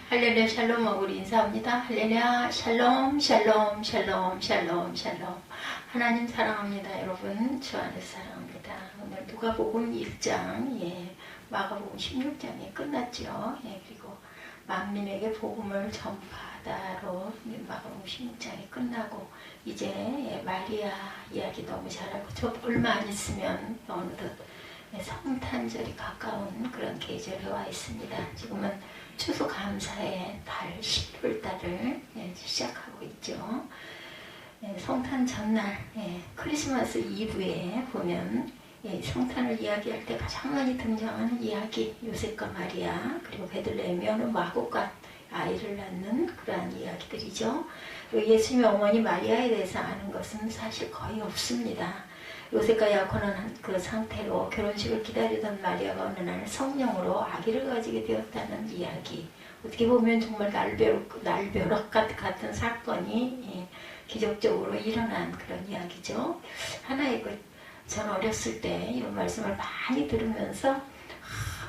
할렐루야 샬롬하고 우리 인사합니다. 할렐루야 샬롬 샬롬 샬롬 샬롬 샬롬. 하나님 사랑합니다. 여러분 주 안에서 사랑합니다. 오늘 누가복음 1장 마가복음 16장이 끝났죠. 그리고 만민에게 복음을 전파하다로 마가복음 16장이 끝나고 이제 마리아 이야기 너무 잘 알고 저 얼마 안 있으면 어느덧 성탄절이 가까운 그런 계절에 와 있습니다. 지금은 추수감사의 달 11월달을 시작하고 있죠. 성탄 전날 크리스마스 이브에 보면 성탄을 이야기할 때 가장 많이 등장하는 이야기 요셉과 마리아 그리고 베들레헴에 어느 마곡간 아이를 낳는 그러한 이야기들이죠. 예수님의 어머니 마리아에 대해서 아는 것은 사실 거의 없습니다. 요셉과 야곱은 그 상태로 결혼식을 기다리던 마리아가 어느 날 성령으로 아기를 가지게 되었다는 이야기. 어떻게 보면 정말 날벼락 같은 사건이 기적적으로 일어난 그런 이야기죠. 하나의 전 어렸을 때 이런 말씀을 많이 들으면서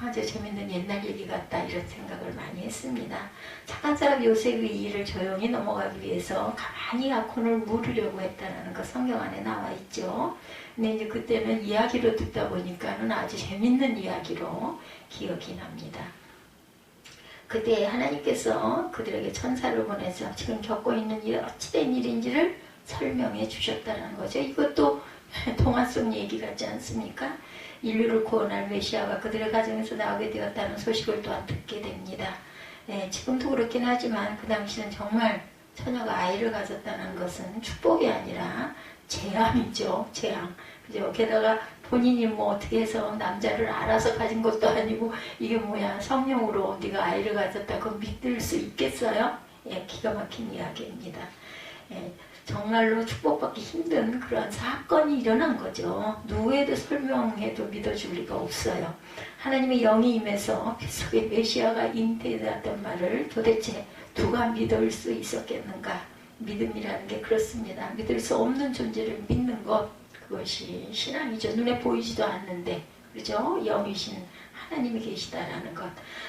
아주 재밌는 옛날 얘기 같다 이런 생각을 많이 했습니다. 착한 사람 요셉이 이 일을 조용히 넘어가기 위해서 가만히 약혼을 물으려고 했다는 거 성경 안에 나와 있죠. 근데 이제 그때는 이야기로 듣다 보니까는 아주 재밌는 이야기로 기억이 납니다. 그때 하나님께서 그들에게 천사를 보내서 지금 겪고 있는 일 어찌된 일인지를 설명해 주셨다는 거죠. 이것도 동화 속 얘기 같지 않습니까? 인류를 구원할 메시아가 그들의 가정에서 나오게 되었다는 소식을 또한 듣게 됩니다. 지금도 그렇긴 하지만 그 당시는 정말 처녀가 아이를 가졌다는 것은 축복이 아니라 재앙이죠. 재앙. 그죠? 게다가 본인이 뭐 어떻게 해서 남자를 알아서 가진 것도 아니고 이게 뭐야 성령으로 네가 아이를 가졌다 그거 믿을 수 있겠어요? 기가 막힌 이야기입니다. 정말로 축복받기 힘든 그런 사건이 일어난 거죠. 누구에도 설명해도 믿어줄 리가 없어요. 하나님의 영이 임해서 뱃속에 메시아가 잉태되었던 말을 도대체 누가 믿을 수 있었겠는가? 믿음이라는 게 그렇습니다. 믿을 수 없는 존재를 믿는 것, 그것이 신앙이죠. 눈에 보이지도 않는데, 그죠? 영이신 하나님이 계시다라는 것.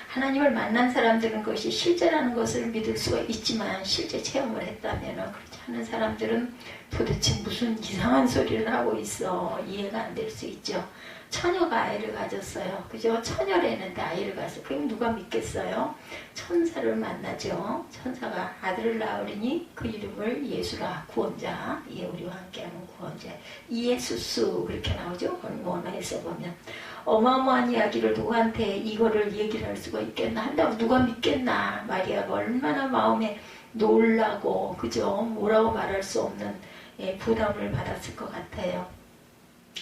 하나님을 만난 사람들은 그것이 실제라는 것을 믿을 수가 있지만 실제 체험을 했다면 그렇지 않은 사람들은 도대체 무슨 이상한 소리를 하고 있어 이해가 안 될 수 있죠. 처녀가 아이를 가졌어요. 그죠? 처녀라는데 아이를 가졌어요. 그럼 누가 믿겠어요? 천사를 만나죠. 천사가 아들을 낳으리니 그 이름을 예수라 구원자. 우리와 함께하는 구원자. 이예수스 그렇게 나오죠. 원어에서 보면. 어마어마한 이야기를 누구한테 이거를 얘기를 할 수가 있겠나 한다고 누가 믿겠나. 마리아가 얼마나 마음에 놀라고 그죠? 뭐라고 말할 수 없는 부담을 받았을 것 같아요.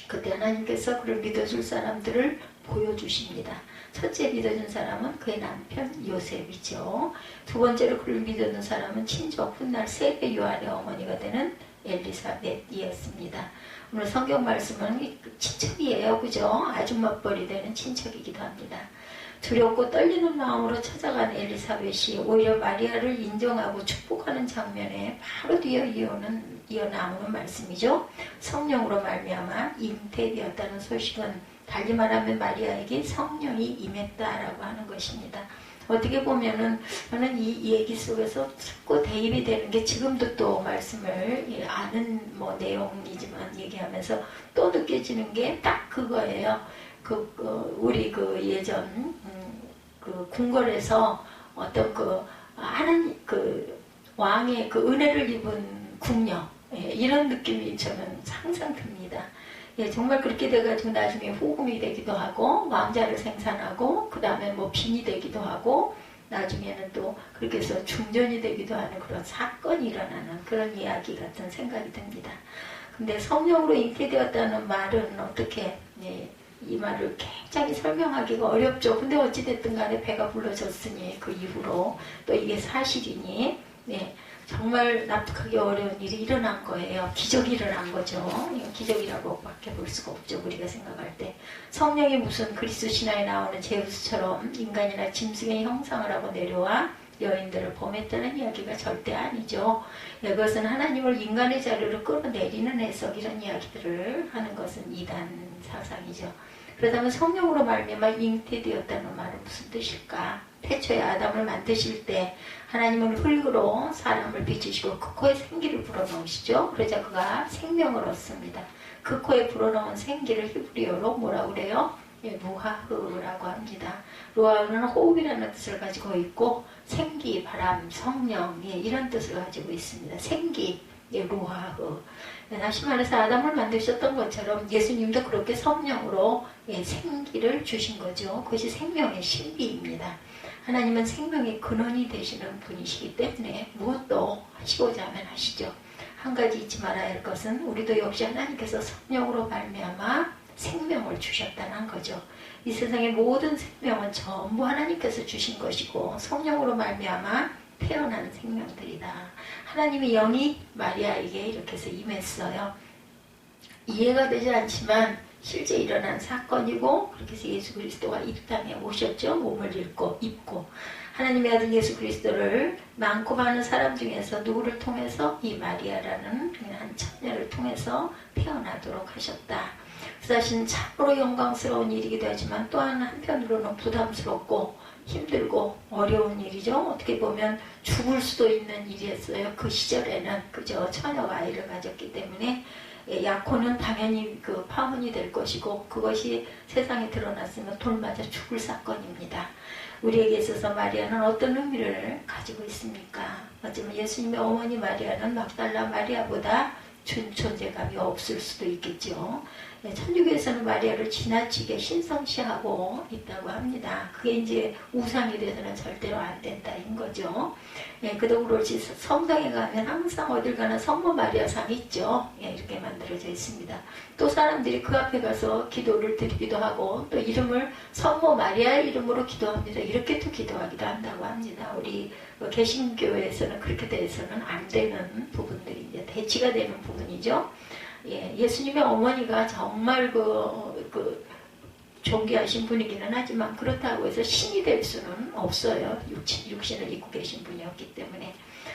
그때 하나님께서 그를 믿어줄 사람들을 보여주십니다. 첫째 믿어준 사람은 그의 남편 요셉이죠. 두 번째로 그를 믿어준 사람은 친족 훗날 세례 요한의 어머니가 되는 엘리사벳이었습니다. 오늘 성경 말씀은 친척이에요. 그죠? 아줌마뻘이 되는 친척이기도 합니다. 두렵고 떨리는 마음으로 찾아간 엘리사벳이 오히려 마리아를 인정하고 축복하는 장면에 바로 이어나오는 말씀이죠. 성령으로 말미암아 잉태되었다는 소식은 달리 말하면 마리아에게 성령이 임했다라고 하는 것입니다. 어떻게 보면은 저는 이 얘기 속에서 자꾸 대입이 되는 게 지금도 또 말씀을 아는 내용이지만 얘기하면서 또 느껴지는 게 딱 그거예요. 우리 예전 궁궐에서 어떤 하는 왕의 은혜를 입은 궁녀 이런 느낌이 저는 항상 듭니다. 정말 그렇게 돼가지고 나중에 후금이 되기도 하고 왕자를 생산하고 그 다음에 빈이 되기도 하고 나중에는 또 그렇게 해서 중전이 되기도 하는 그런 사건이 일어나는 그런 이야기 같은 생각이 듭니다. 근데 성령으로 잉태되었다는 말은 어떻게 이 말을 굉장히 설명하기가 어렵죠. 근데 어찌됐든 간에 배가 불러졌으니 그 이후로 또 이게 사실이니 정말 납득하기 어려운 일이 일어난 거예요. 기적이 일어난 거죠. 기적이라고 밖에 볼 수가 없죠. 우리가 생각할 때. 성령이 무슨 그리스 신화에 나오는 제우스처럼 인간이나 짐승의 형상을 하고 내려와 여인들을 범했다는 이야기가 절대 아니죠. 이것은 하나님을 인간의 자리로 끌어내리는 해석 이런 이야기들을 하는 것은 이단 사상이죠. 그렇다면 성령으로 말미암아 잉태되었다는 말은 무슨 뜻일까? 태초에 아담을 만드실 때 하나님은 흙으로 사람을 빚으시고 그 코에 생기를 불어넣으시죠. 그러자 그가 생명을 얻습니다. 그 코에 불어넣은 생기를 히브리어로 뭐라고 그래요? 루하흐라고 합니다. 루하흐는 호흡이라는 뜻을 가지고 있고 생기, 바람, 성령 이런 뜻을 가지고 있습니다. 생기, 루하흐. 다시 말해서 아담을 만드셨던 것처럼 예수님도 그렇게 성령으로 생기를 주신 거죠. 그것이 생명의 신비입니다. 하나님은 생명의 근원이 되시는 분이시기 때문에 무엇도 하시고자 하면 하시죠. 한 가지 잊지 말아야 할 것은 우리도 역시 하나님께서 성령으로 말미암아 생명을 주셨다는 거죠. 이 세상의 모든 생명은 전부 하나님께서 주신 것이고 성령으로 말미암아 태어난 생명들이다. 하나님의 영이 마리아에게 이렇게 해서 임했어요. 이해가 되지 않지만 실제 일어난 사건이고 그렇게 해서 예수 그리스도가 이 땅에 오셨죠. 몸을 입고 하나님의 아들 예수 그리스도를 많고 많은 사람 중에서 누구를 통해서 이 마리아라는 한 처녀를 통해서 태어나도록 하셨다. 그 사실은 참으로 영광스러운 일이기도 하지만 또한 한편으로는 부담스럽고 힘들고 어려운 일이죠. 어떻게 보면 죽을 수도 있는 일이었어요. 그 시절에는 그저 처녀가 아이를 가졌기 때문에 약혼은 당연히 그 파혼이 될 것이고 그것이 세상에 드러났으면 돌맞아 죽을 사건입니다. 우리에게 있어서 마리아는 어떤 의미를 가지고 있습니까? 어쩌면 예수님의 어머니 마리아는 막달라 마리아보다 존재감이 없을 수도 있겠죠. 천주교에서는 마리아를 지나치게 신성시하고 있다고 합니다. 그게 이제 우상이 돼서는 절대로 안 된다인 거죠. 그도 그렇지 성당에 가면 항상 어딜 가나 성모 마리아상 있죠. 이렇게 만들어져 있습니다. 또 사람들이 그 앞에 가서 기도를 드리기도 하고 또 이름을 성모 마리아의 이름으로 기도합니다. 이렇게 또 기도하기도 한다고 합니다. 우리 개신교에서는 그렇게 돼서는 안 되는 부분들이 이제 대치가 되는 부분이죠. 예수님의 어머니가 정말 존귀하신 분이기는 하지만 그렇다고 해서 신이 될 수는 없어요. 육신을 입고 계신 분이었기 때문에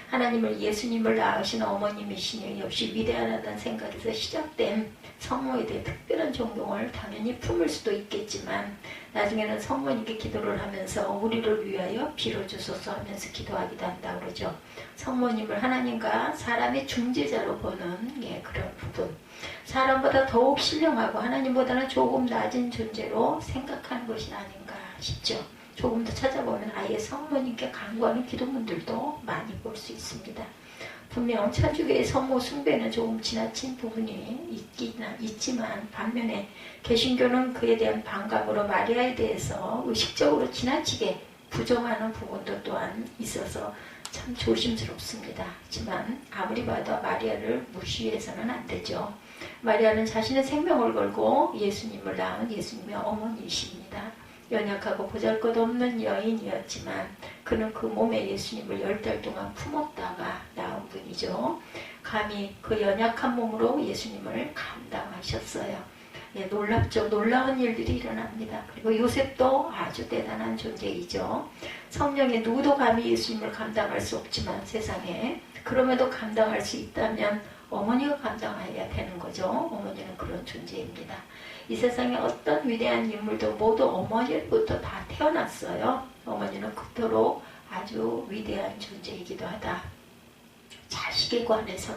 하나님을 예수님을 낳으신 어머님이시니 역시 위대하다는 생각에서 시작된 성모에 대해 특별한 존경을 당연히 품을 수도 있겠지만 나중에는 성모님께 기도를 하면서 우리를 위하여 빌어주소서 하면서 기도하기도 한다고 그러죠. 성모님을 하나님과 사람의 중재자로 보는 그런 부분. 사람보다 더욱 신령하고 하나님보다는 조금 낮은 존재로 생각하는 것이 아닌가 싶죠. 조금 더 찾아보면 아예 성모님께 간구하는 기도문들도 많이 볼 수 있습니다. 분명 천주교의 성모 숭배는 조금 지나친 부분이 있지만 반면에 개신교는 그에 대한 반감으로 마리아에 대해서 의식적으로 지나치게 부정하는 부분도 또한 있어서 참 조심스럽습니다. 하지만 아무리 봐도 마리아를 무시해서는 안 되죠. 마리아는 자신의 생명을 걸고 예수님을 낳은 예수님의 어머니이십니다. 연약하고 보잘것없는 여인이었지만 그는 그 몸에 예수님을 10달 동안 품었다가 낳은 분이죠. 감히 그 연약한 몸으로 예수님을 감당하셨어요. 놀랍죠. 놀라운 일들이 일어납니다. 그리고 요셉도 아주 대단한 존재이죠. 성령의 누구도 감히 예수님을 감당할 수 없지만 세상에 그럼에도 감당할 수 있다면 어머니가 감당해야 되는 거죠. 어머니는 그런 존재입니다. 이 세상에 어떤 위대한 인물도 모두 어머니로부터 다 태어났어요. 어머니는 그토록 아주 위대한 존재이기도 하다. 자식에 관해서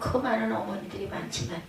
그 많은 어머니들이 많지만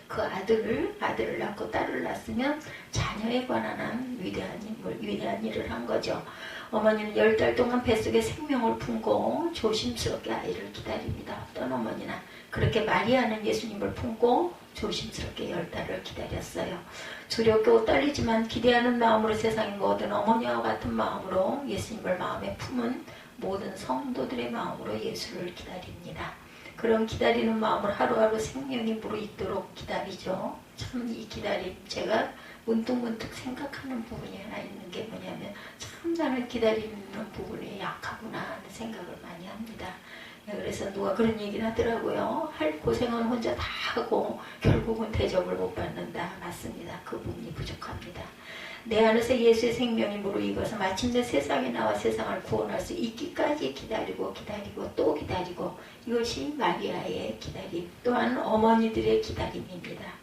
그 아들을 낳고 딸을 낳았으면 자녀에 관한 위대한 인물, 위대한 일을 한 거죠. 어머니는 10달 동안 뱃속에 생명을 품고 조심스럽게 아이를 기다립니다. 어떤 어머니나 그렇게 마리아는 예수님을 품고 조심스럽게 10달을 기다렸어요. 두렵고 떨리지만 기대하는 마음으로 세상의 모든 어머니와 같은 마음으로 예수님을 마음에 품은 모든 성도들의 마음으로 예수를 기다립니다. 그런 기다리는 마음을 하루하루 생명이 무르익도록 기다리죠. 참 이 기다림, 제가 문득문득 생각하는 부분이 하나 있는 게 뭐냐면 참 나는 기다리는 부분에 약하구나 하는 생각을 많이 합니다. 그래서 누가 그런 얘기를 하더라고요. 할 고생은 혼자 다 하고 결국은 대접을 못 받는다. 맞습니다. 그 부분이 부족합니다. 내 안에서 예수의 생명이 무르익어서 마침내 세상에 나와 세상을 구원할 수 있기까지 기다리고 또 기다리고 이것이 마리아의 기다림 또한 어머니들의 기다림입니다.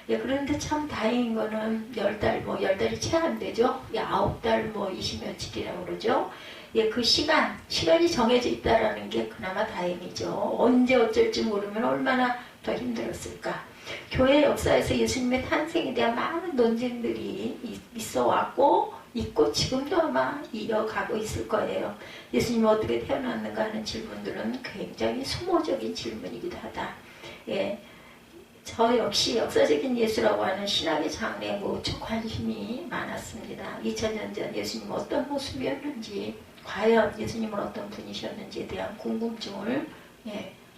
예, 그런데 참 다행인 거는 10달, 10달이 채 안 되죠. 예, 9달, 20 며칠이라고 그러죠. 예, 그 시간이 정해져 있다라는 게 그나마 다행이죠. 언제 어쩔지 모르면 얼마나 더 힘들었을까. 교회 역사에서 예수님의 탄생에 대한 많은 논쟁들이 있어 왔고, 있고, 지금도 아마 이어가고 있을 거예요. 예수님이 어떻게 태어났는가 하는 질문들은 굉장히 소모적인 질문이기도 하다. 예. 저 역시 역사적인 예수라고 하는 신학의 장르에 무척 관심이 많았습니다. 2000년 전 예수님 어떤 모습이었는지, 과연 예수님은 어떤 분이셨는지에 대한 궁금증을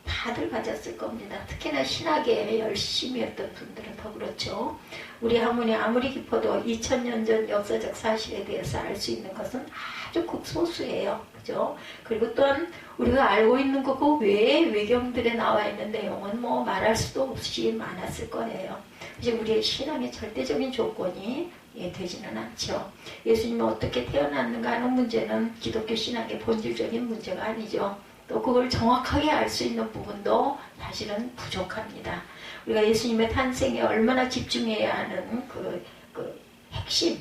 다들 가졌을 겁니다. 특히나 신학에 열심히 했던 분들은 더 그렇죠. 우리 학문이 아무리 깊어도 2000년 전 역사적 사실에 대해서 알 수 있는 것은 아주 극소수예요. 그죠? 그리고 또한 우리가 알고 있는 거 그 외에 외경들에 나와 있는 내용은 말할 수도 없이 많았을 거예요. 이제 우리의 신앙의 절대적인 조건이 되지는 않죠. 예수님이 어떻게 태어났는가 하는 문제는 기독교 신앙의 본질적인 문제가 아니죠. 또 그걸 정확하게 알 수 있는 부분도 사실은 부족합니다. 우리가 예수님의 탄생에 얼마나 집중해야 하는 그 핵심,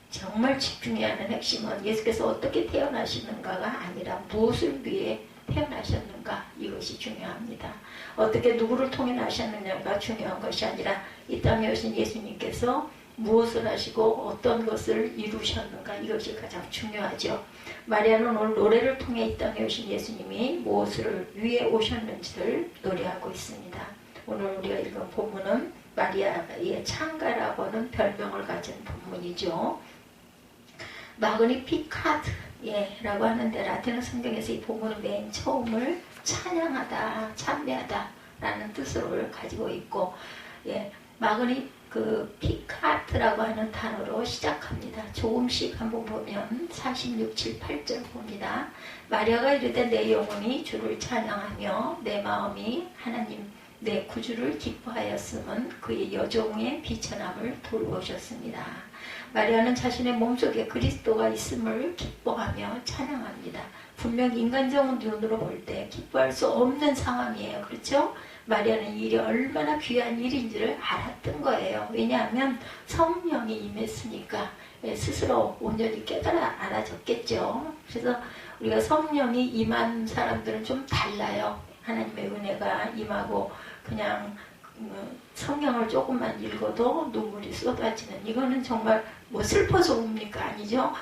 정말 집중해야 하는 핵심은 예수께서 어떻게 태어나시는가가 아니라 무엇을 위해 태어나셨는가, 이것이 중요합니다. 어떻게 누구를 통해 나셨느냐가 중요한 것이 아니라 이 땅에 오신 예수님께서 무엇을 하시고 어떤 것을 이루셨는가, 이것이 가장 중요하죠. 마리아는 오늘 노래를 통해 이 땅에 오신 예수님이 무엇을 위해 오셨는지를 노래하고 있습니다. 오늘 우리가 읽은 본문은 마리아의 창가라고 하는 별명을 가진 본문이죠. 마그니피카트라고 하는데 라틴어 성경에서 이 본문은 맨 처음을 찬양하다, 찬미하다 라는 뜻을 가지고 있고, 피카트라고 하는 단어로 시작합니다. 조금씩 한번 보면 46, 7, 8절 봅니다. 마리아가 이르되 내 영혼이 주를 찬양하며 내 마음이 하나님 내 구주를 기뻐하였음은 그의 여종의 비천함을 돌보셨습니다. 마리아는 자신의 몸속에 그리스도가 있음을 기뻐하며 찬양합니다. 분명 인간적인 눈으로 볼 때 기뻐할 수 없는 상황이에요. 그렇죠? 마리아는 이 일이 얼마나 귀한 일인지를 알았던 거예요. 왜냐하면 성령이 임했으니까 스스로 온전히 깨달아 알아졌겠죠. 그래서 우리가 성령이 임한 사람들은 좀 달라요. 하나님의 은혜가 임하고 그냥 성경을 조금만 읽어도 눈물이 쏟아지는, 이거는 정말 슬퍼서 웁니까? 아니죠.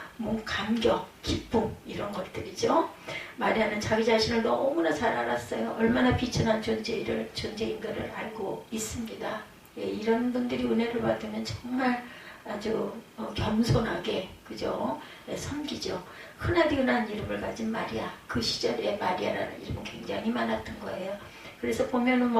감격, 기쁨 이런 것들이죠. 마리아는 자기 자신을 너무나 잘 알았어요. 얼마나 비천한 존재인 것을 알고 있습니다. 이런 분들이 은혜를 받으면 정말 아주 겸손하게, 그죠? 섬기죠. 흔하디 흔한 이름을 가진 마리아, 그 시절에 마리아라는 이름은 굉장히 많았던 거예요. 그래서 보면은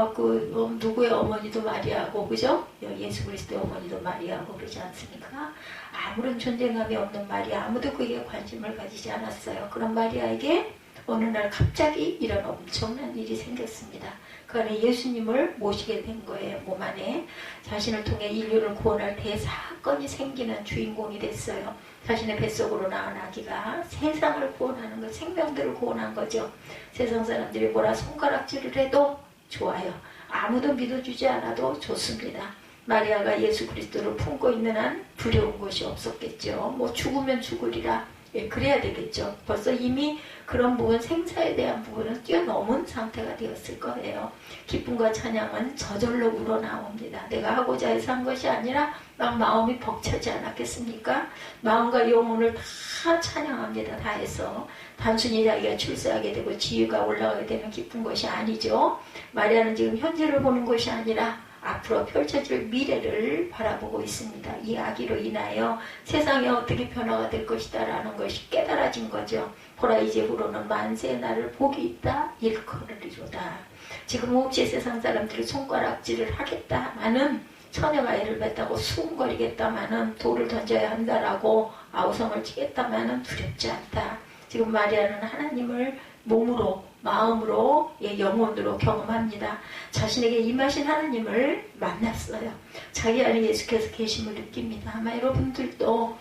누구의 어머니도 마리아고, 그죠? 예수 그리스도의 어머니도 마리아고 그러지 않습니까? 아무런 존재감이 없는 마리아, 아무도 그에게 관심을 가지지 않았어요. 그런 마리아에게 어느 날 갑자기 이런 엄청난 일이 생겼습니다. 그 안에 예수님을 모시게 된 거예요. 몸 안에 자신을 통해 인류를 구원할 대사건이 생기는 주인공이 됐어요. 자신의 뱃속으로 낳은 아기가 세상을 구원하는 것, 생명들을 구원한 거죠. 세상 사람들이 뭐라 손가락질을 해도 좋아요. 아무도 믿어주지 않아도 좋습니다. 마리아가 예수 그리스도를 품고 있는 한 두려운 것이 없었겠죠. 죽으면 죽으리라. 그래야 되겠죠. 벌써 이미 그런 부분, 생사에 대한 부분은 뛰어넘은 상태가 되었을 거예요. 기쁨과 찬양은 저절로 우러나옵니다. 내가 하고자 해서 한 것이 아니라 막 마음이 벅차지 않았겠습니까? 마음과 영혼을 다 찬양합니다. 다 해서 단순히 자기가 출세하게 되고 지위가 올라가게 되는 기쁜 것이 아니죠. 마리아는 지금 현재를 보는 것이 아니라 앞으로 펼쳐질 미래를 바라보고 있습니다. 이 아기로 인하여 세상에 어떻게 변화가 될 것이다 라는 것이 깨달아진 거죠. 보라 이제후로는 만세의 날을 복이 있다 일컬으리로다. 지금 혹시 세상 사람들이 손가락질을 하겠다마는 처녀가 애를 뱉다고 수군거리겠다마는 돌을 던져야 한다라고 아우성을 치겠다마는 두렵지 않다. 지금 마리아는 하나님을 몸으로, 마음으로, 영혼으로 경험합니다. 자신에게 임하신 하나님을 만났어요. 자기 안에 예수께서 계심을 느낍니다. 아마 여러분들도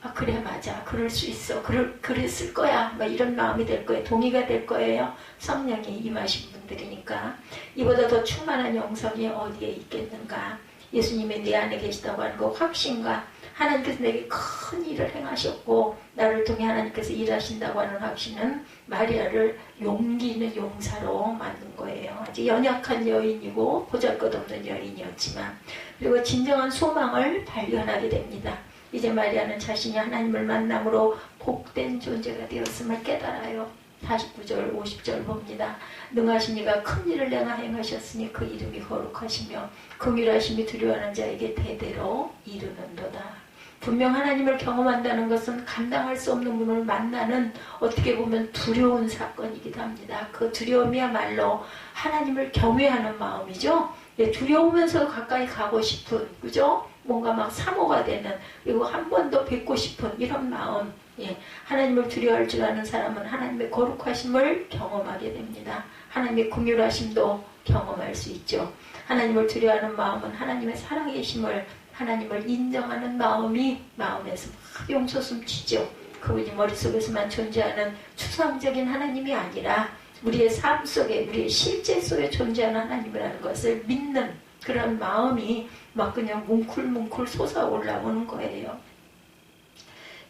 아, 그래, 맞아. 그럴 수 있어. 그랬을 거야. 막 이런 마음이 될 거예요. 동의가 될 거예요. 성령이 임하신 분들이니까. 이보다 더 충만한 영성이 어디에 있겠는가. 예수님이 내 안에 계시다고 하는 그 확신과 하나님께서 내게 큰 일을 행하셨고 나를 통해 하나님께서 일하신다고 하는 확신은 마리아를 용기 있는 용사로 만든 거예요. 아주 연약한 여인이고 보잘것없는 여인이었지만, 그리고 진정한 소망을 발견하게 됩니다. 이제 마리아는 자신이 하나님을 만남으로 복된 존재가 되었음을 깨달아요. 49절 50절 봅니다. 능하신 이가 큰 일을 내가 행하셨으니 그 이름이 거룩하시며 긍휼하심이 두려워하는 자에게 대대로 이르는도다. 분명 하나님을 경험한다는 것은 감당할 수 없는 분을 만나는, 어떻게 보면 두려운 사건이기도 합니다. 그 두려움이야말로 하나님을 경외하는 마음이죠. 두려우면서 가까이 가고 싶은, 그죠? 뭔가 막 사모가 되는, 그리고 한 번 더 뵙고 싶은 이런 마음. 하나님을 두려워할 줄 아는 사람은 하나님의 거룩하심을 경험하게 됩니다. 하나님의 긍휼하심도 경험할 수 있죠. 하나님을 두려워하는 마음은 하나님의 살아계심을, 하나님을 인정하는 마음이 마음에서 막 용솟음치죠. 그분이 머릿속에서만 존재하는 추상적인 하나님이 아니라 우리의 삶 속에, 우리의 실제 속에 존재하는 하나님이라는 것을 믿는 그런 마음이 막 그냥 뭉클뭉클 솟아올라오는 거예요.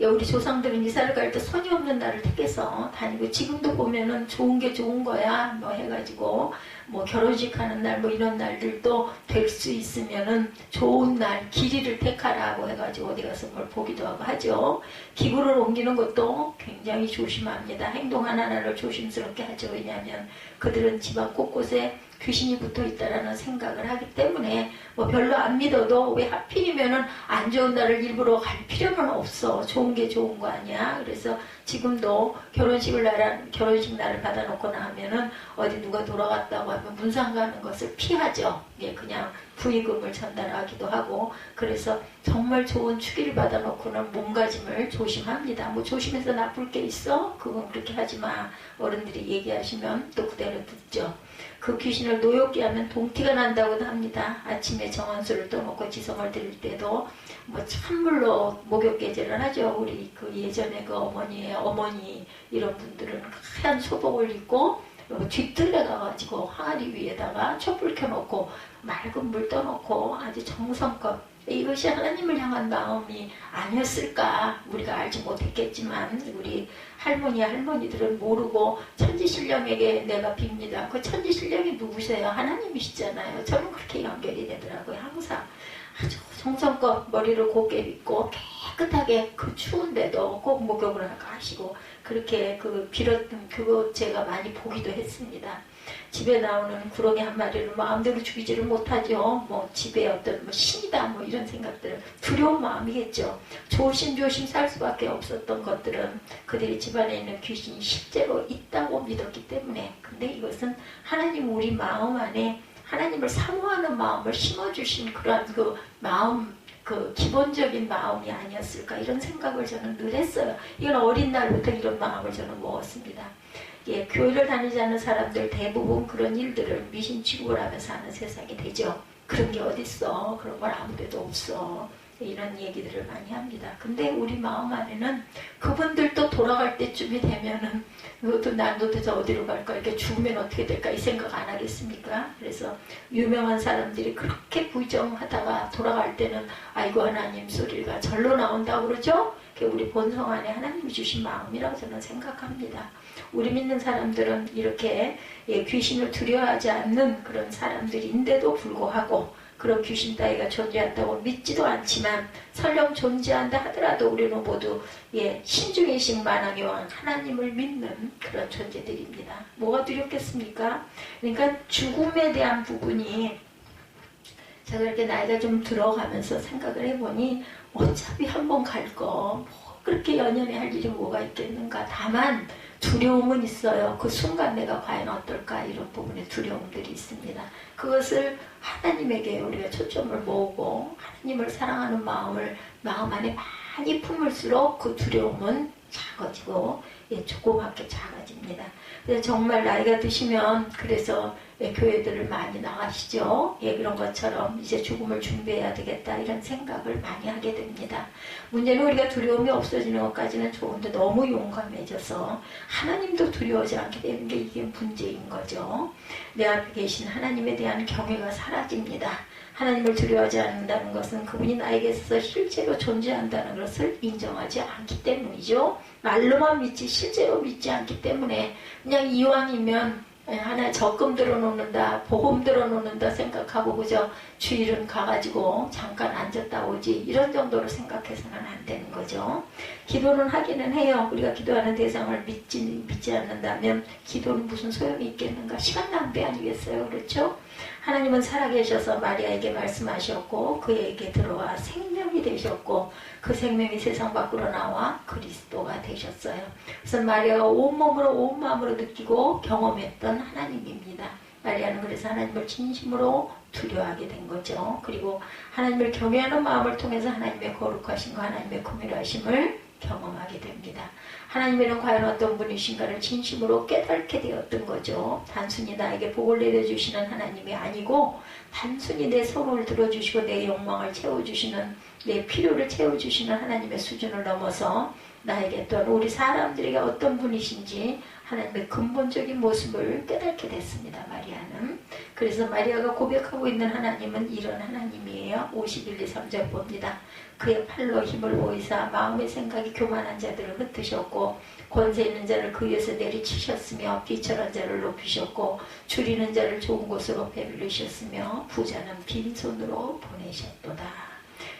우리 조상들은 이사를 갈 때 손이 없는 날을 택해서 다니고, 지금도 보면은 좋은 게 좋은 거야 뭐 해가지고 뭐 결혼식 하는 날 뭐 이런 날들도 될 수 있으면은 좋은 날 길이를 택하라고 해가지고 어디 가서 뭘 보기도 하고 하죠. 기구를 옮기는 것도 굉장히 조심합니다. 행동 하나하나를 조심스럽게 하죠. 왜냐하면 그들은 집안 곳곳에 귀신이 붙어 있다라는 생각을 하기 때문에 뭐 별로 안 믿어도 왜 하필이면은 안 좋은 날을 일부러 갈 필요는 없어. 좋은 게 좋은 거 아니야. 그래서 지금도 결혼식 날을 받아놓거나 하면은 어디 누가 돌아갔다고 하면 문상 가는 것을 피하죠. 그냥 부의금을 전달하기도 하고, 그래서 정말 좋은 축의를 받아놓고는 몸가짐을 조심합니다. 뭐 조심해서 나쁠 게 있어? 그건 그렇게 하지 마. 어른들이 얘기하시면 또 그대로 듣죠. 그 귀신을 노엽게 하면 동티가 난다고도 합니다. 아침에 정원수를 떠놓고 지성을 드릴 때도 뭐 찬물로 목욕개제를 하죠. 우리 그 예전에 그 어머니 이런 분들은 하얀 소복을 입고 뒤뜰에 가가지고 항아리 위에다가 촛불 켜놓고 맑은 물 떠놓고 아주 정성껏, 이것이 하나님을 향한 마음이 아니었을까. 우리가 알지 못했겠지만 우리 할머니들은 모르고 천지신령에게 내가 빕니다. 그 천지신령이 누구세요? 하나님이시잖아요. 저는 그렇게 연결이 되더라고요. 항상 아주 정성껏 머리를 곱게 빗고 깨끗하게 그 추운데도 꼭 목욕을 하시고 그렇게 빌었던 그거 제가 많이 보기도 했습니다. 집에 나오는 구렁이 한 마리를 마음대로 죽이지를 못하죠. 뭐 집에 어떤 뭐 신이다 뭐 이런 생각들은 두려운 마음이겠죠. 조심조심 살 수밖에 없었던 것들은 그들이 집안에 있는 귀신이 실제로 있다고 믿었기 때문에. 근데 이것은 하나님 우리 마음 안에 하나님을 사모하는 마음을 심어주신 그러한 그 마음, 그 기본적인 마음이 아니었을까, 이런 생각을 저는 늘 했어요. 이건 어린 날부터 이런 마음을 저는 먹었습니다. 교회를 다니지 않는 사람들 대부분 그런 일들을 미신 취급을 하면서 하는 세상이 되죠. 그런 게 어딨어. 그런 걸 아무 데도 없어. 이런 얘기들을 많이 합니다. 근데 우리 마음 안에는 그분들도 돌아갈 때쯤이 되면은 난 도대체 어디로 갈까? 이렇게 죽으면 어떻게 될까? 이 생각 안 하겠습니까? 그래서 유명한 사람들이 그렇게 부정하다가 돌아갈 때는 아이고 하나님 소리가 절로 나온다고 그러죠? 그게 우리 본성 안에 하나님이 주신 마음이라고 저는 생각합니다. 우리 믿는 사람들은 이렇게 귀신을 두려워하지 않는 그런 사람들인데도 불구하고 그런 귀신 따위가 존재한다고 믿지도 않지만 설령 존재한다 하더라도 우리는 모두 신중의식 만왕의 왕 하나님을 믿는 그런 존재들입니다. 뭐가 두렵겠습니까? 그러니까 죽음에 대한 부분이 제가 이렇게 나이가 좀 들어가면서 생각을 해보니 어차피 한번 갈 거 뭐 그렇게 연연해 할 일이 뭐가 있겠는가. 다만 두려움은 있어요. 그 순간 내가 과연 어떨까, 이런 부분에 두려움들이 있습니다. 그것을 하나님에게 우리가 초점을 모으고 하나님을 사랑하는 마음을 마음 안에 많이 품을수록 그 두려움은 작아지고 조그맣게 작아집니다. 그래서 정말 나이가 드시면 그래서 교회들을 많이 나가시죠. 그런 것처럼 이제 죽음을 준비해야 되겠다 이런 생각을 많이 하게 됩니다. 문제는 우리가 두려움이 없어지는 것까지는 좋은데 너무 용감해져서 하나님도 두려워하지 않게 되는 게 이게 문제인 거죠. 내 앞에 계신 하나님에 대한 경외가 사라집니다. 하나님을 두려워하지 않는다는 것은 그분이 나에게 있어서 실제로 존재한다는 것을 인정하지 않기 때문이죠. 말로만 믿지 실제로 믿지 않기 때문에 그냥 이왕이면 하나 적금 들어놓는다, 보험 들어놓는다 생각하고 그저 주일은 가가지고 잠깐 앉았다 오지 이런 정도로 생각해서는 안 되는 거죠. 기도는 하기는 해요. 우리가 기도하는 대상을 믿지 않는다면 기도는 무슨 소용이 있겠는가? 시간 낭비 아니겠어요? 그렇죠? 하나님은 살아계셔서 마리아에게 말씀하셨고 그에게 들어와 생명이 되셨고 그 생명이 세상 밖으로 나와 그리스도가 되셨어요. 그래서 마리아가 온몸으로 온 마음으로 느끼고 경험했던 하나님입니다. 마리아는 그래서 하나님을 진심으로 두려워하게 된 거죠. 그리고 하나님을 경외하는 마음을 통해서 하나님의 거룩하심과 하나님의 긍휼하심을 경험하게 됩니다. 하나님이란 과연 어떤 분이신가를 진심으로 깨닫게 되었던 거죠. 단순히 나에게 복을 내려주시는 하나님이 아니고 단순히 내 소원을 들어주시고 내 욕망을 채워주시는 내 필요를 채워주시는 하나님의 수준을 넘어서 나에게 또한 우리 사람들에게 어떤 분이신지 하나님의 근본적인 모습을 깨닫게 됐습니다. 마리아는. 그래서 마리아가 고백하고 있는 하나님은 이런 하나님이에요. 51, 2, 3절 봅니다. 그의 팔로 힘을 보이사 마음의 생각이 교만한 자들을 흩으셨고 권세 있는 자를 그 위에서 내리치셨으며 비천한 자를 높이셨고 줄이는 자를 좋은 곳으로 배불리셨으며 부자는 빈손으로 보내셨도다.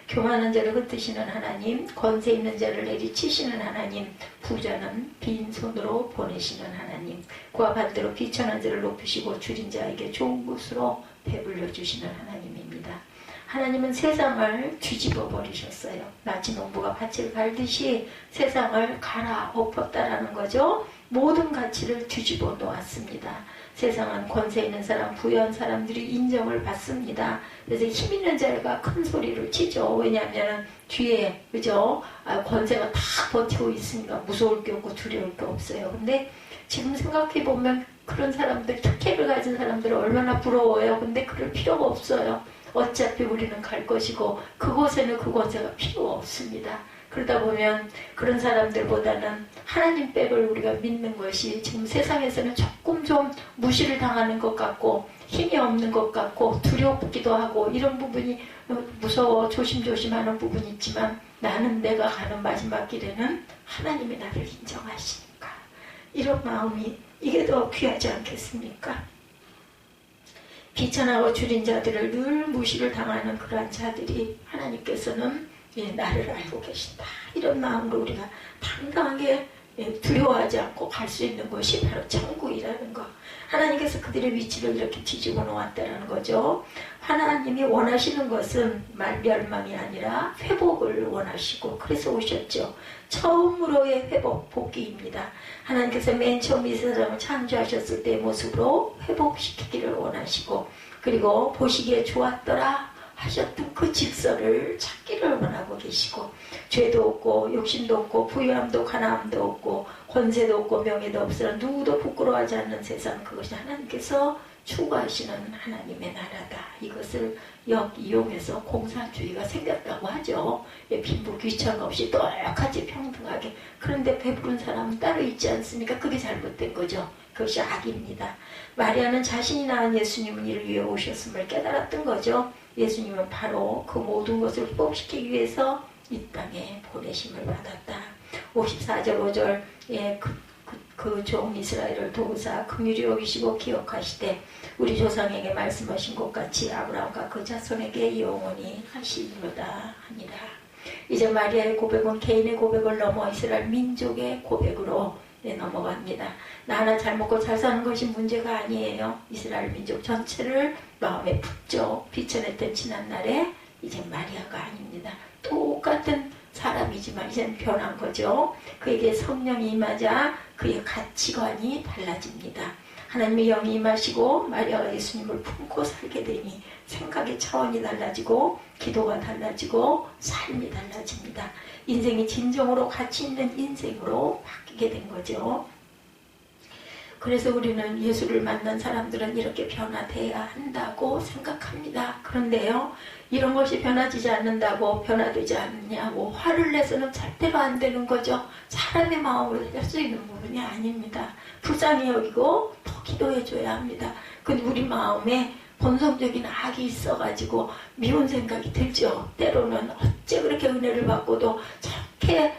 교만한 자를 흩으시는 하나님, 권세 있는 자를 내리치시는 하나님, 부자는 빈손으로 보내시는 하나님, 그와 반대로 비천한 자를 높이시고 줄인 자에게 좋은 곳으로 배불려 주시는 하나님입니다. 하나님은 세상을 뒤집어 버리셨어요. 나치 농부가 밭을 갈듯이 세상을 갈아엎었다라는 거죠. 모든 가치를 뒤집어 놓았습니다. 세상은 권세 있는 사람, 부유한 사람들이 인정을 받습니다. 그래서 힘 있는 자가 큰 소리를 치죠. 왜냐하면 뒤에 그죠? 권세가 다 버티고 있으니까 무서울 게 없고 두려울 게 없어요. 근데 지금 생각해 보면 그런 사람들, 특혜를 가진 사람들은 얼마나 부러워요. 근데 그럴 필요가 없어요. 어차피 우리는 갈 것이고 그곳에는 그 권세가 필요 없습니다. 그러다 보면 그런 사람들보다는 하나님 백을 우리가 믿는 것이 지금 세상에서는 조금 좀 무시를 당하는 것 같고 힘이 없는 것 같고 두렵기도 하고 이런 부분이 무서워 조심조심하는 부분이 있지만 나는 내가 가는 마지막 길에는 하나님이 나를 인정하시니까 이런 마음이 이게 더 귀하지 않겠습니까? 비천하고 줄인 자들을 늘 무시를 당하는 그러한 자들이 하나님께서는 나를 알고 계신다. 이런 마음으로 우리가 당당하게 두려워하지 않고 갈 수 있는 것이 바로 천국이라는 것. 하나님께서 그들의 위치를 이렇게 뒤집어 놓았다는 거죠. 하나님이 원하시는 것은 멸망이 아니라 회복을 원하시고 그래서 오셨죠. 처음으로의 회복, 복귀입니다. 하나님께서 맨 처음 이 세상을 창조하셨을 때의 모습으로 회복시키기를 원하시고 그리고 보시기에 좋았더라 하셨던 그 직설을 찾기를 원하고 계시고 죄도 없고 욕심도 없고 부유함도 가난함도 없고 권세도 없고 명예도 없으나 누구도 부끄러워하지 않는 세상 그것이 하나님께서 추구하시는 하나님의 나라다. 이것을 이용해서 공산주의가 생겼다고 하죠. 빈부 귀천 없이 똑같이 평등하게. 그런데 배부른 사람은 따로 있지 않습니까? 그게 잘못된 거죠. 그것이 악입니다. 마리아는 자신이 낳은 예수님은 이를 위해 오셨음을 깨달았던 거죠. 예수님은 바로 그 모든 것을 회복시키기 위해서 이 땅에 보내심을 받았다. 54절 5절 그 종 이스라엘을 도우사 긍휼히 여기시고 기억하시되 우리 조상에게 말씀하신 것 같이 아브라함과 그 자손에게 영원히 하시리로다 하니라. 이제 마리아의 고백은 개인의 고백을 넘어 이스라엘 민족의 고백으로 넘어갑니다. 나 하나 잘 먹고 잘 사는 것이 문제가 아니에요. 이스라엘 민족 전체를 마음에 푹 비춰냈던 지난날에 이제 마리아가 아닙니다. 똑같은 사람이지만 이제는 변한 거죠. 그에게 성령이 임하자 그의 가치관이 달라집니다. 하나님의 영이 임하시고 마리아가 예수님을 품고 살게 되니 생각의 차원이 달라지고 기도가 달라지고 삶이 달라집니다. 인생이 진정으로 가치 있는 인생으로 바뀌게 된 거죠. 그래서 우리는 예수를 만난 사람들은 이렇게 변화돼야 한다고 생각합니다. 그런데요, 이런 것이 변화되지 않는다고 변화되지 않느냐고 화를 내서는 절대로 안 되는 거죠. 사람의 마음으로 할 수 있는 부분이 아닙니다. 불쌍히 여기고 더 기도해줘야 합니다. 근데 우리 마음에 본성적인 악이 있어가지고 미운 생각이 들죠. 때로는 어째 그렇게 은혜를 받고도 저렇게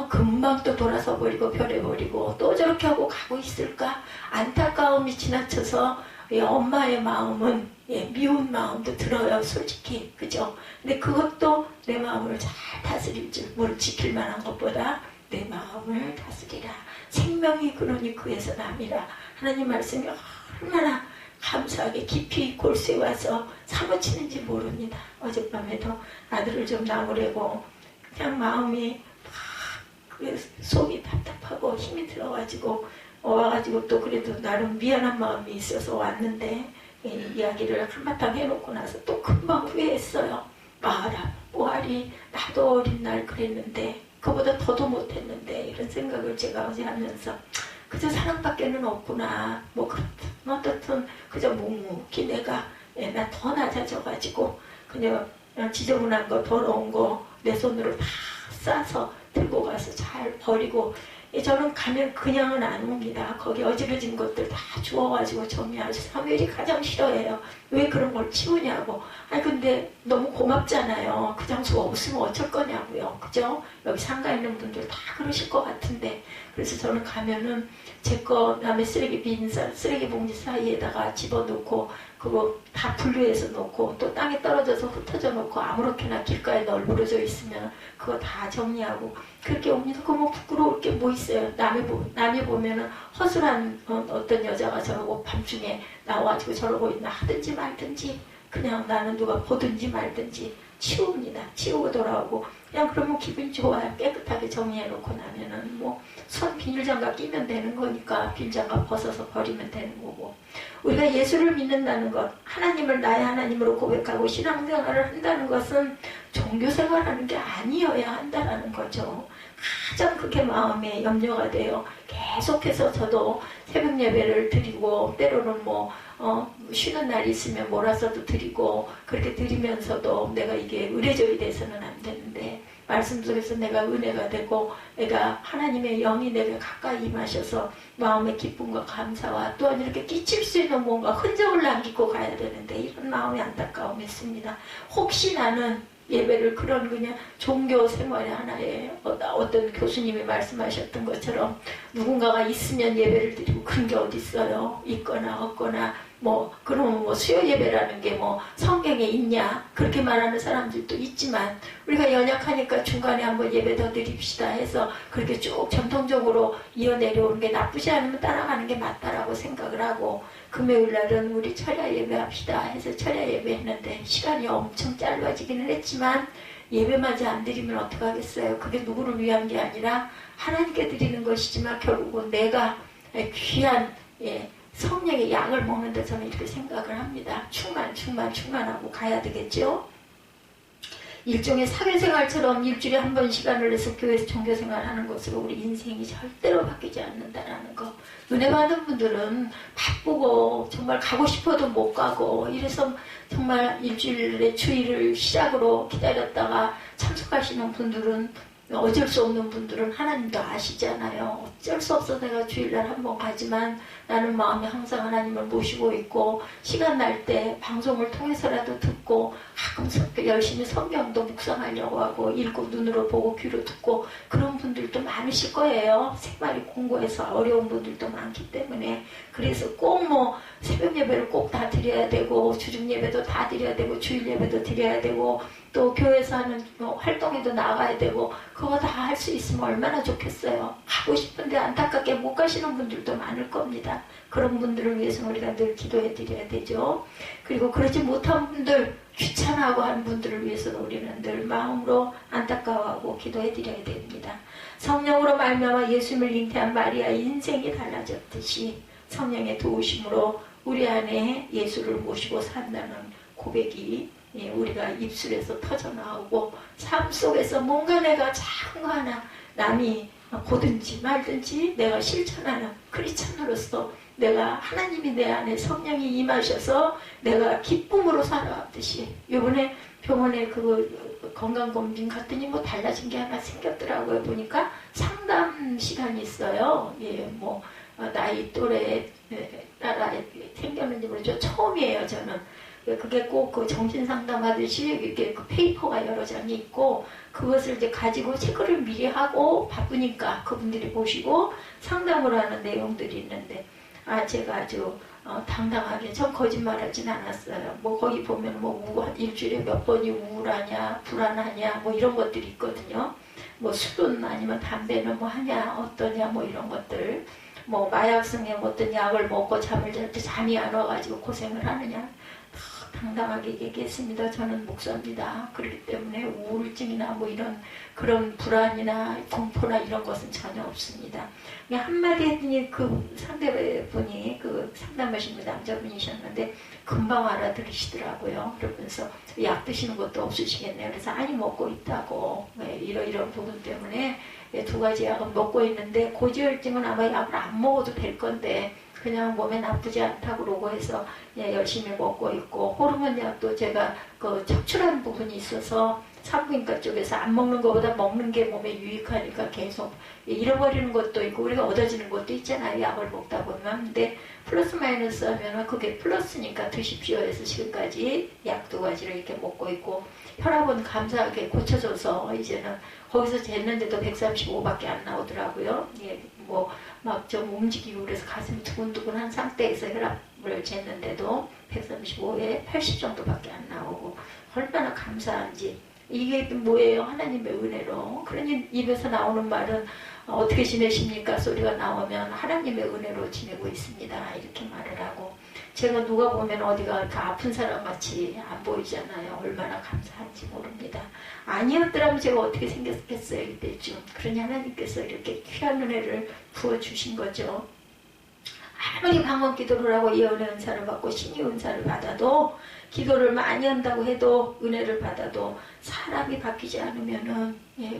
금방 또 돌아서 버리고 변해버리고 또 저렇게 하고 가고 있을까? 안타까움이 지나쳐서 엄마의 마음은 미운 마음도 들어요. 솔직히. 그죠? 근데 그것도 내 마음을 잘 다스릴 줄 모르 지킬 만한 것보다 내 마음을 다스리라. 생명이 그러니 그에서 남이라. 하나님 말씀이 얼마나 감사하게 깊이 골수에 와서 사무치는지 모릅니다. 어젯밤에도 아들을 좀 나무래고 그냥 마음이 속이 답답하고 힘이 들어가지고 와가지고 또 그래도 나름 미안한 마음이 있어서 왔는데 이야기를 한바탕 해놓고 나서 또 금방 후회했어요. 마라 뭐하리 나도 어린 날 그랬는데 그보다 더도 못했는데 이런 생각을 제가 어제 하면서 그저 사랑밖에는 없구나. 뭐 어떻든 그저 묵묵히 내가 나 더 낮아져가지고 그냥 지저분한 거 더러운 거 내 손으로 다 싸서 들고 가서 잘 버리고 저는 가면 그냥은 안 옵니다. 거기 어지러진 것들 다 주워가지고 정리하죠. 사무엘이 가장 싫어해요. 왜 그런 걸 치우냐고. 아니 근데 너무 고맙잖아요. 그 장소가 없으면 어쩔 거냐고요. 그죠? 여기 상가 있는 분들 다 그러실 것 같은데 그래서 저는 가면은 제 거 남의 쓰레기 쓰레기 봉지 사이에다가 집어넣고 그거 다 분류해서 놓고 또 땅에 떨어져서 흩어져 놓고 아무렇게나 길가에 널브러져 있으면 그거 다 정리하고 그렇게 옵니다. 그거 뭐 부끄러울 게 뭐 있어요. 남이 보면은 허술한 어떤 여자가 저러고 밤중에 나와가지고 저러고 있나 하든지 말든지 그냥 나는 누가 보든지 말든지 치웁니다. 치우고 돌아오고 그냥 그러면 기분이 좋아요. 깨끗하게 정리해놓고 나면은 뭐 손 비닐장갑 끼면 되는 거니까 비닐장갑 벗어서 버리면 되는 거고 우리가 예수를 믿는다는 것 하나님을 나의 하나님으로 고백하고 신앙생활을 한다는 것은 종교생활하는 게 아니어야 한다는 거죠. 가장 그게 마음에 염려가 돼요. 계속해서 저도 새벽 예배를 드리고 때로는 뭐 쉬는 날이 있으면 몰아서도 드리고 그렇게 드리면서도 내가 이게 의례적이 돼서는 안 되는데 말씀 속에서 내가 은혜가 되고 내가 하나님의 영이 내게 가까이 임하셔서 마음의 기쁨과 감사와 또한 이렇게 끼칠 수 있는 뭔가 흔적을 남기고 가야 되는데 이런 마음의 안타까움이 있습니다. 혹시 나는 예배를 그런 그냥 종교 생활의 하나의 어떤 교수님이 말씀하셨던 것처럼 누군가가 있으면 예배를 드리고 그런 게 어디 있어요. 있거나 없거나 뭐 그러면 뭐 수요 예배라는 게 뭐 성경에 있냐 그렇게 말하는 사람들도 있지만 우리가 연약하니까 중간에 한번 예배 더 드립시다 해서 그렇게 쭉 전통적으로 이어내려오는 게 나쁘지 않으면 따라가는 게 맞다라고 생각을 하고 금요일 날은 우리 철야 예배합시다 해서 철야 예배했는데 시간이 엄청 짧아지기는 했지만 예배마저 안 드리면 어떡하겠어요. 그게 누구를 위한 게 아니라 하나님께 드리는 것이지만 결국은 내가 귀한 성령의 약을 먹는데 저는 이렇게 생각을 합니다. 충만하고 가야 되겠죠. 일종의 사회생활처럼 일주일에 한 번 시간을 내서 교회에서 종교생활하는 것으로 우리 인생이 절대로 바뀌지 않는다라는 거. 은혜 받은 분들은 바쁘고 정말 가고 싶어도 못 가고 이래서 정말 일주일에 주일을 시작으로 기다렸다가 참석하시는 분들은 어쩔 수 없는 분들은 하나님도 아시잖아요. 어쩔 수 없어 내가 주일날 한번 가지만 나는 마음에 항상 하나님을 모시고 있고 시간 날 때 방송을 통해서라도 듣고 가끔 열심히 성경도 묵상하려고 하고 읽고 눈으로 보고 귀로 듣고 그런 분들도 많으실 거예요. 생활이 공고해서 어려운 분들도 많기 때문에 그래서 꼭 뭐 새벽 예배를 꼭 다 드려야 되고 주중 예배도 다 드려야 되고 주일 예배도 드려야 되고 또 교회에서 하는 활동에도 나가야 되고 그거 다 할 수 있으면 얼마나 좋겠어요. 가고 싶은데 안타깝게 못 가시는 분들도 많을 겁니다. 그런 분들을 위해서 우리가 늘 기도해 드려야 되죠. 그리고 그러지 못한 분들 귀찮아하고 하는 분들을 위해서도 우리는 늘 마음으로 안타까워하고 기도해 드려야 됩니다. 성령으로 말미암아 예수님을 잉태한 마리아의 인생이 달라졌듯이 성령의 도우심으로 우리 안에 예수를 모시고 산다는 고백이 우리가 입술에서 터져나오고 삶 속에서 뭔가 내가 작은 거 하나 남이 보든지 말든지 내가 실천하는 크리스찬으로서 내가 하나님이 내 안에 성령이 임하셔서 내가 기쁨으로 살아왔듯이 이번에 병원에 그 건강검진 갔더니 뭐 달라진 게 하나 생겼더라고요. 보니까 상담 시간이 있어요. 뭐 나이 또래 따라 생겼는지 모르죠. 처음이에요, 저는. 그게 꼭 그 정신 상담하듯이 이렇게 그 페이퍼가 여러 장이 있고 그것을 이제 가지고 체크를 미리 하고 바쁘니까 그분들이 보시고 상담을 하는 내용들이 있는데 제가 아주 당당하게 전 거짓말하진 않았어요. 뭐 거기 보면 뭐 일주일에 몇 번이 우울하냐 불안하냐 뭐 이런 것들이 있거든요. 뭐 술은 아니면 담배는 뭐 하냐 어떠냐 뭐 이런 것들 뭐 마약성에 어떤 약을 먹고 잠을 잘 때 잠이 안 와가지고 고생을 하느냐 당당하게 얘기했습니다. 저는 목사입니다. 그렇기 때문에 우울증이나 뭐 이런 그런 불안이나 공포나 이런 것은 전혀 없습니다. 그냥 한마디 했더니 그 상대분이 그 상담하신 분 남자분이셨는데 금방 알아들으시더라고요. 그러면서 약 드시는 것도 없으시겠네요. 그래서 아니 먹고 있다고 이런 부분 때문에 두 가지 약은 먹고 있는데 고지혈증은 아마 약을 안 먹어도 될 건데 그냥 몸에 나쁘지 않다고 그러고 해서 열심히 먹고 있고 호르몬 약도 제가 그 척추라는 부분이 있어서 산부인과 쪽에서 안 먹는 것보다 먹는 게 몸에 유익하니까 계속 잃어버리는 것도 있고 우리가 얻어지는 것도 있잖아요. 약을 먹다 보면. 근데 플러스 마이너스 하면 그게 플러스니까 드십시오 해서 지금까지 약 두 가지를 이렇게 먹고 있고 혈압은 감사하게 고쳐져서 이제는 거기서 쟀는데도 135밖에 안 나오더라고요. 뭐 막 좀 움직이고 그래서 가슴이 두근두근한 상태에서 혈압을 쟀는데도 135에 80 정도밖에 안 나오고 얼마나 감사한지 이게 뭐예요? 하나님의 은혜로. 그러니 입에서 나오는 말은 어떻게 지내십니까? 소리가 나오면 하나님의 은혜로 지내고 있습니다. 이렇게 말을 하고 제가 누가 보면 어디가 이렇게 아픈 사람 같이 안 보이잖아요. 얼마나 감사한지 모릅니다. 아니었더라면 제가 어떻게 생겼겠어요 이때쯤. 그러니 하나님께서 이렇게 귀한 은혜를 부어주신 거죠. 아무리 방언 기도를 하고 예언의 은사를 받고 신의 은사를 받아도 기도를 많이 한다고 해도 은혜를 받아도 사람이 바뀌지 않으면은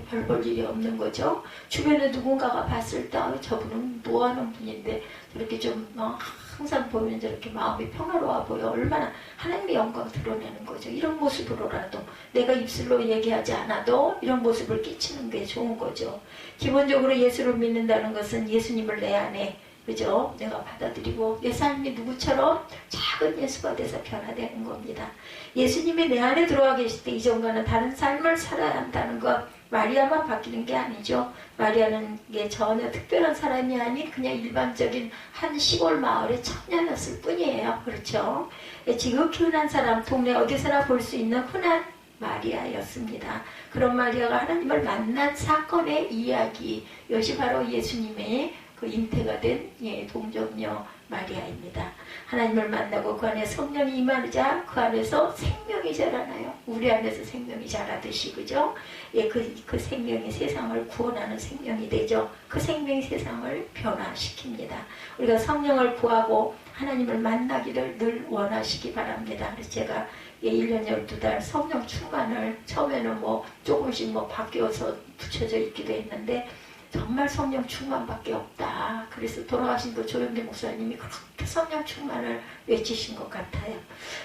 별 볼 일이 없는 거죠. 주변에 누군가가 봤을 때 저분은 뭐하는 분인데 저렇게 좀 항상 보면 저렇게 마음이 평화로워 보여. 얼마나 하나님의 영광 드러내는 거죠. 이런 모습으로라도 내가 입술로 얘기하지 않아도 이런 모습을 끼치는 게 좋은 거죠. 기본적으로 예수를 믿는다는 것은 예수님을 내 안에 그죠? 내가 받아들이고 내 삶이 누구처럼 작은 예수가 돼서 변화되는 겁니다. 예수님이 내 안에 들어와 계실 때 이전과는 다른 삶을 살아야 한다는 것 마리아만 바뀌는 게 아니죠. 마리아는 게 전혀 특별한 사람이 아닌 그냥 일반적인 한 시골 마을의 처녀였을 뿐이에요. 그렇죠? 지극히 흔한 사람, 동네 어디서나 볼 수 있는 흔한 마리아였습니다. 그런 마리아가 하나님을 만난 사건의 이야기, 이것이 바로 예수님의 그 잉태가 된 동정녀 마리아입니다. 하나님을 만나고 그 안에 성령이 임하자 그 안에서 생명이 자라나요. 우리 안에서 생명이 자라듯이 그죠? 그 생명이 세상을 구원하는 생명이 되죠. 그 생명이 세상을 변화시킵니다. 우리가 성령을 구하고 하나님을 만나기를 늘 원하시기 바랍니다. 그래서 제가 1년 12달 성령 충만을 처음에는 뭐 조금씩 뭐 바뀌어서 붙여져 있기도 했는데 정말 성령 충만밖에 없다. 그래서 돌아가신 그 조영기 목사님이 그렇게 성령 충만을 외치신 것 같아요.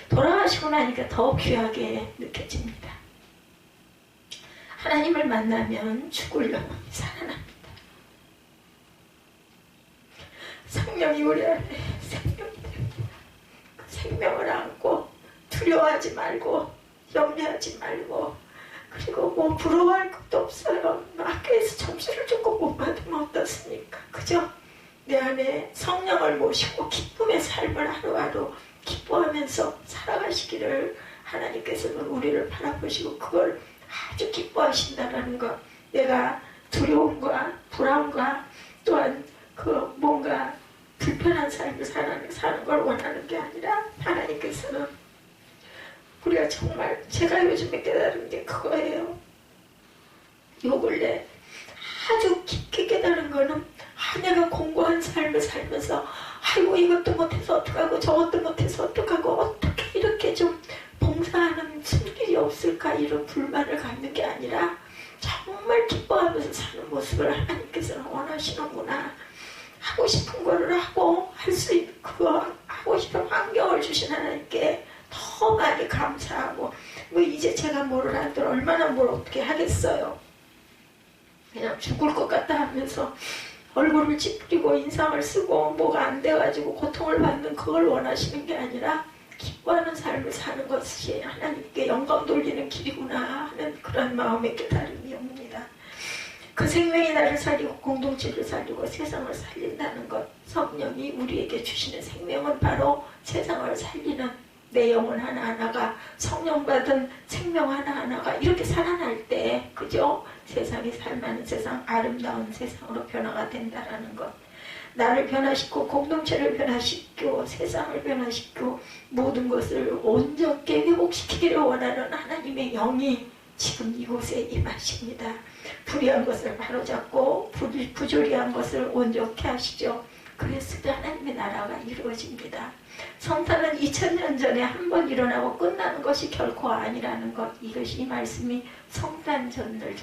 돌아가시고 나니까 더 귀하게 느껴집니다. 하나님을 만나면 죽을 영혼이 살아납니다. 성령이 우리 안에 생명이 됩니다. 그 생명을 안고 두려워하지 말고 염려하지 말고 그리고 뭐 부러워할 것도 없어요. 학교에서 점수를 조금 못 받으면 어떻습니까? 그죠? 내 안에 성령을 모시고 기쁨의 삶을 하루하루 기뻐하면서 살아가시기를 하나님께서는 우리를 바라보시고 그걸 아주 기뻐하신다는 것. 내가 두려움과 불안과 또한 그 뭔가 불편한 삶을 사는 걸 원하는 게 아니라 하나님께서는 우리가 정말 제가 요즘에 깨달은 게 그거예요. 요 근래 아주 깊게 깨달은 거는 내가 공고한 삶을 살면서 아이고 이것도 못해서 어떡하고 저것도 못해서 어떡하고 어떻게 이렇게 좀 봉사하는 손길이 없을까 이런 불만을 갖는 게 아니라 정말 기뻐하면서 사는 모습을 하나님께서는 원하시는구나. 하고 싶은 거를 하고 할 수 있는 그거 하고 싶은 환경을 주신 하나님께 더 많이 감사하고 뭐 이제 제가 뭐를 하든 얼마나 뭘 어떻게 하겠어요. 그냥 죽을 것 같다 하면서 얼굴을 찌푸리고 인상을 쓰고 뭐가 안 돼가지고 고통을 받는 그걸 원하시는 게 아니라 기뻐하는 삶을 사는 것이 하나님께 영광 돌리는 길이구나 하는 그런 마음의 깨달음이 옵니다. 그 생명이 나를 살리고 공동체를 살리고 세상을 살린다는 것, 성령이 우리에게 주시는 생명은 바로 세상을 살리는 내 영혼 하나하나가 성령 받은 생명 하나하나가 이렇게 살아날 때 그죠? 세상이 살만한 세상, 아름다운 세상으로 변화가 된다라는 것. 나를 변화시키고 공동체를 변화시키고 세상을 변화시키고 모든 것을 온전히 회복시키기를 원하는 하나님의 영이 지금 이곳에 임하십니다. 불의한 것을 바로잡고 부조리한 것을 온전케 하시죠. 그랬을 때 하나님의 나라가 이루어집니다. 성탄은 2000년 전에 한 번 일어나고 끝나는 것이 결코 아니라는 것. 이것이 이 말씀이 성탄 전날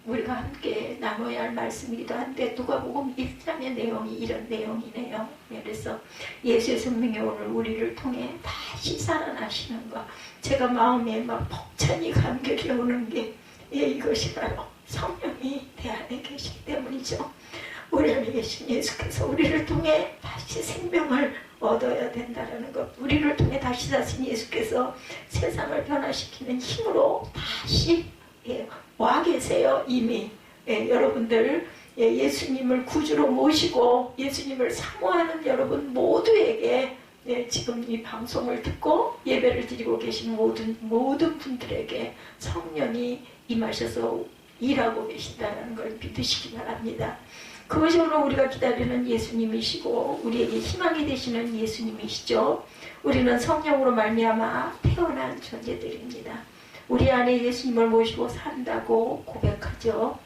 우리가 함께 나눠야 할 말씀이기도 한데 누가복음 1장의 내용이 이런 내용이네요. 그래서 예수의 생명이 오늘 우리를 통해 다시 살아나시는 것. 제가 마음에 막 벅찬이 감격이 오는 게 이것이 바로 성령이 내 안에 계시기 때문이죠. 우리 안에 계신 예수께서 우리를 통해 다시 생명을 얻어야 된다는 것. 우리를 통해 다시 사신 예수께서 세상을 변화시키는 힘으로 다시 와 계세요. 이미 여러분들 예수님을 구주로 모시고 예수님을 사모하는 여러분 모두에게 지금 이 방송을 듣고 예배를 드리고 계신 모든 분들에게 성령이 임하셔서 일하고 계신다는 걸 믿으시기 바랍니다. 그것이 오늘 우리가 기다리는 예수님이시고 우리에게 희망이 되시는 예수님이시죠. 우리는 성령으로 말미암아 태어난 존재들입니다. 우리 안에 예수님을 모시고 산다고 고백하죠.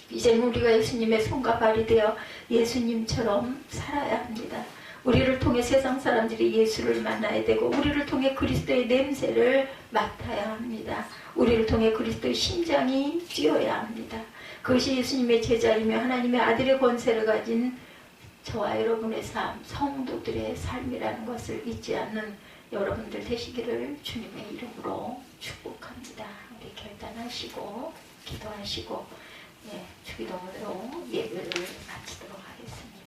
이제는 우리가 예수님의 손과 발이 되어 예수님처럼 살아야 합니다. 우리를 통해 세상 사람들이 예수를 만나야 되고 우리를 통해 그리스도의 냄새를 맡아야 합니다. 우리를 통해 그리스도의 심장이 뛰어야 합니다. 그것이 예수님의 제자이며 하나님의 아들의 권세를 가진 저와 여러분의 삶, 성도들의 삶이라는 것을 잊지 않는 여러분들 되시기를 주님의 이름으로 축복합니다. 우리 결단하시고 기도하시고 주기도문으로 예배를 마치도록 하겠습니다.